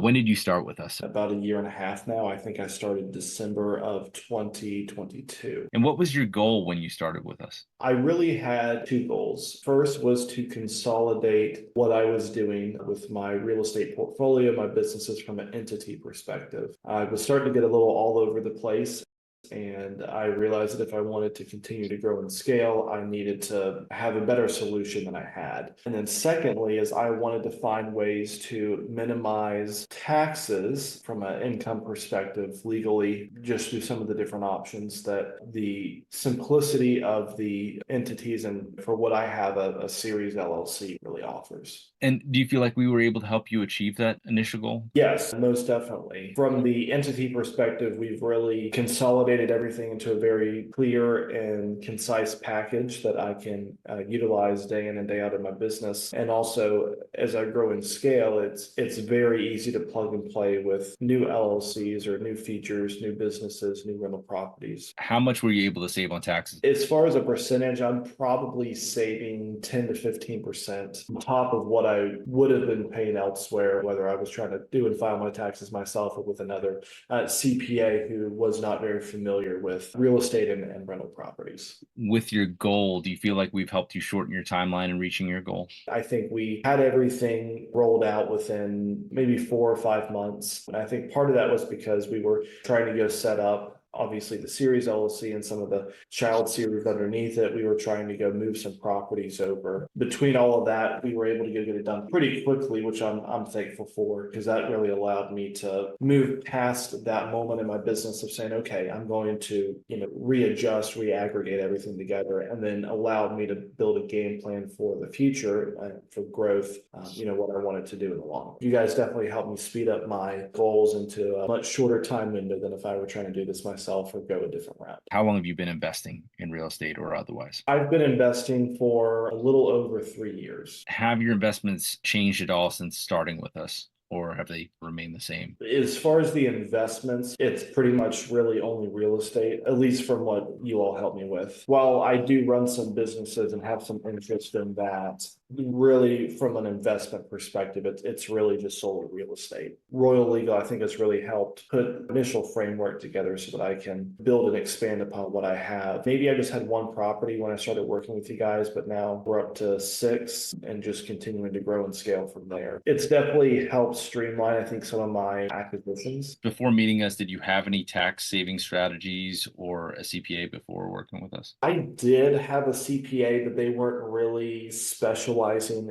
When did you start with us? About a year and a half now. I think I started December of 2022. And what was your goal when you started with us? I really had two goals. First was to consolidate what I was doing with my real estate portfolio, my businesses from an entity perspective. I was starting to get a little all over the place. And I realized that if I wanted to continue to grow and scale, I needed to have a better solution than I had. And then secondly, is I wanted to find ways to minimize taxes from an income perspective legally, just through some of the different options that the simplicity of the entities and for what I have a Series LLC really offers. And do you feel like we were able to help you achieve that initial goal? Yes, most definitely. From the entity perspective, we've really consolidated everything into a very clear and concise package that I can utilize day in and day out in my business. And also, as I grow and scale, it's very easy to plug and play with new LLCs or new features, new businesses, new rental properties. How much were you able to save on taxes? As far as a percentage, I'm probably saving 10 to 15% on top of what I would have been paying elsewhere, whether I was trying to do and file my taxes myself or with another CPA who was not very familiar with real estate and rental properties. With your goal, do you feel like we've helped you shorten your timeline in reaching your goal? I think we had everything rolled out within maybe 4 or 5 months. And I think part of that was because we were trying to go set up obviously the Series LLC and some of the child series underneath it. We were trying to go move some properties over. Between all of that, we were able to go get it done pretty quickly, which I'm thankful for, because that really allowed me to move past that moment in my business of saying, okay, I'm going to, readjust, reaggregate everything together, and then allowed me to build a game plan for the future, for growth, what I wanted to do in the long run. You guys definitely helped me speed up my goals into a much shorter time window than if I were trying to do this myself or go a different route. How long have you been investing in real estate or otherwise? I've been investing for a little over 3 years. Have your investments changed at all since starting with us, or have they remained the same? As far as the investments, it's pretty much really only real estate, at least from what you all helped me with. While I do run some businesses and have some interest in that, really from an investment perspective, it's really just solely real estate. Royal Legal, I think, has really helped put initial framework together so that I can build and expand upon what I have. Maybe I just had one property when I started working with you guys, but now we're up to 6 and just continuing to grow and scale from there. It's definitely helped streamline, I think, some of my acquisitions. Before meeting us, did you have any tax saving strategies or a CPA before working with us? I did have a CPA, but they weren't really specializing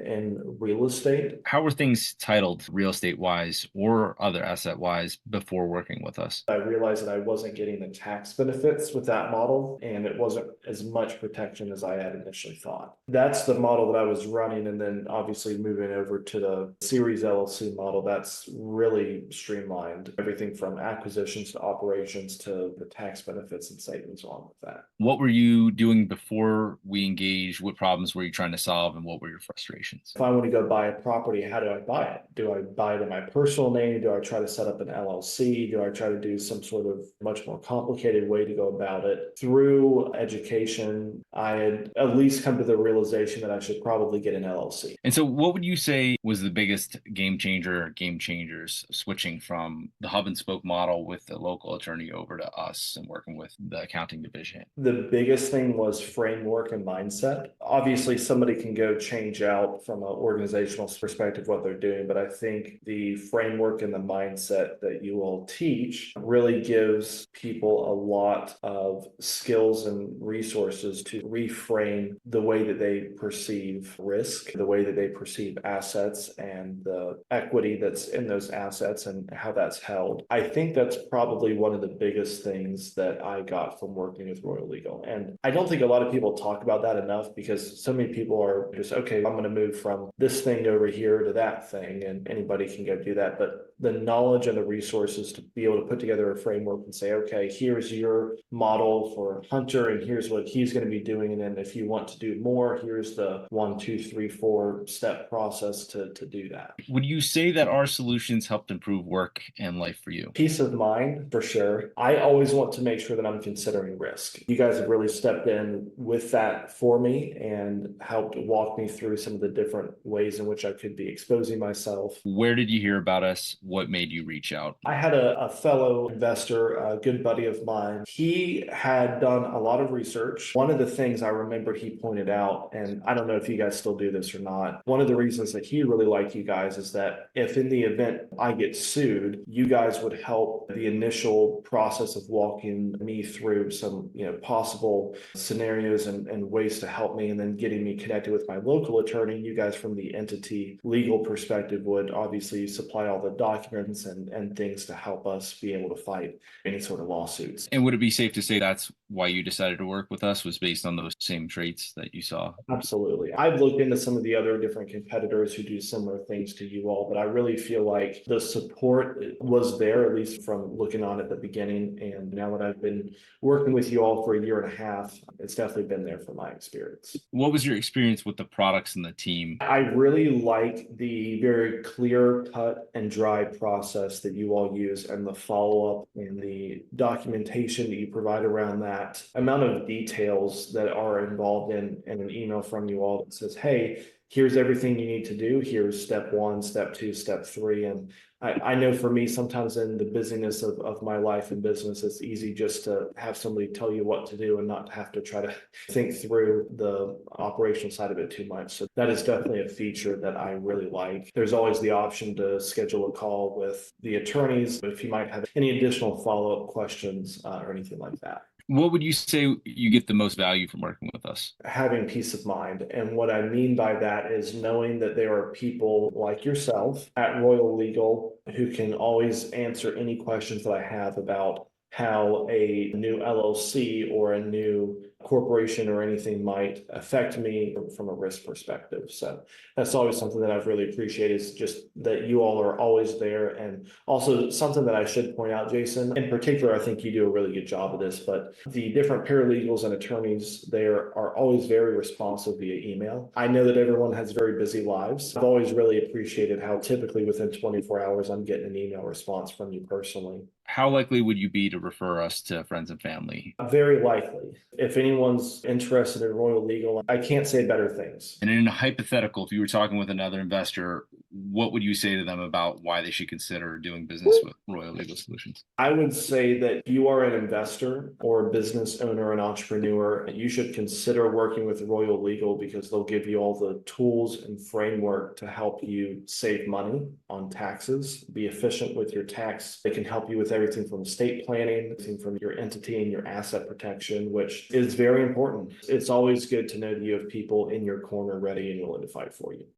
in real estate. How were things titled real estate wise or other asset wise before working with us? I realized that I wasn't getting the tax benefits with that model, and it wasn't as much protection as I had initially thought. That's the model that I was running. And then obviously moving over to the Series LLC model, that's really streamlined everything from acquisitions to operations to the tax benefits and savings along with that. What were you doing before we engaged? What problems were you trying to solve and what were your frustrations? If I want to go buy a property, how do I buy it? Do I buy it in my personal name? Do I try to set up an LLC? Do I try to do some sort of much more complicated way to go about it? Through education, I had at least come to the realization that I should probably get an LLC. And so, what would you say was the biggest game changer, or game changers, switching from the hub and spoke model with the local attorney over to us and working with the accounting division? The biggest thing was framework and mindset. Obviously, somebody can go change out from an organizational perspective what they're doing, but I think the framework and the mindset that you all teach really gives people a lot of skills and resources to reframe the way that they perceive risk, the way that they perceive assets, and the equity that's in those assets and how that's held. I think that's probably one of the biggest things that I got from working with Royal Legal. And I don't think a lot of people talk about that enough, because so many people are just, okay, I'm going to move from this thing over here to that thing, and anybody can go do that. But the knowledge and the resources to be able to put together a framework and say, okay, here's your model for Hunter, and here's what he's going to be doing. And then if you want to do more, here's the 1, 2, 3, 4 step process to do that. Would you say that our solutions helped improve work and life for you? Peace of mind, for sure. I always want to make sure that I'm considering risk. You guys have really stepped in with that for me and helped walk me through some of the different ways in which I could be exposing myself. Where did you hear about us? What made you reach out? I had a fellow investor, a good buddy of mine. He had done a lot of research. One of the things I remember he pointed out, and I don't know if you guys still do this or not, one of the reasons that he really liked you guys is that if in the event I get sued, you guys would help the initial process of walking me through some, possible scenarios and ways to help me, and then getting me connected with my local attorney. You guys from the entity legal perspective would obviously supply all the documents and things to help us be able to fight any sort of lawsuits. And would it be safe to say that's why you decided to work with us, was based on those same traits that you saw? Absolutely. I've looked into some of the other different competitors who do similar things to you all, but I really feel like the support was there, at least from looking on at the beginning. And now that I've been working with you all for a year and a half, it's definitely been there from my experience. What was your experience with the products and the team? I really like the very clear cut and dry process that you all use, and the follow-up and the documentation that you provide around that amount of details that are involved in an email from you all that says, hey, here's everything you need to do. Here's step one, step two, step three. And I know for me, sometimes in the busyness of my life and business, it's easy just to have somebody tell you what to do and not have to try to think through the operational side of it too much. So that is definitely a feature that I really like. There's always the option to schedule a call with the attorneys if you might have any additional follow-up questions or anything like that. What would you say you get the most value from working with us? Having peace of mind. And what I mean by that is knowing that there are people like yourself at Royal Legal who can always answer any questions that I have about how a new LLC or a new corporation or anything might affect me from a risk perspective. So that's always something that I've really appreciated, is just that you all are always there. And also something that I should point out, Jason, in particular, I think you do a really good job of this, but the different paralegals and attorneys there are always very responsive via email. I know that everyone has very busy lives. I've always really appreciated how typically within 24 hours, I'm getting an email response from you personally. How likely would you be to refer us to friends and family? Very likely. If anyone's interested in Royal Legal, I can't say better things. And in a hypothetical, if you were talking with another investor, what would you say to them about why they should consider doing business with Royal Legal Solutions? I would say that if you are an investor or a business owner, an entrepreneur, you should consider working with Royal Legal, because they'll give you all the tools and framework to help you save money on taxes, be efficient with your tax. They can help you with everything from estate planning, everything from your entity and your asset protection, which is very important. It's always good to know that you have people in your corner ready and willing to fight for you.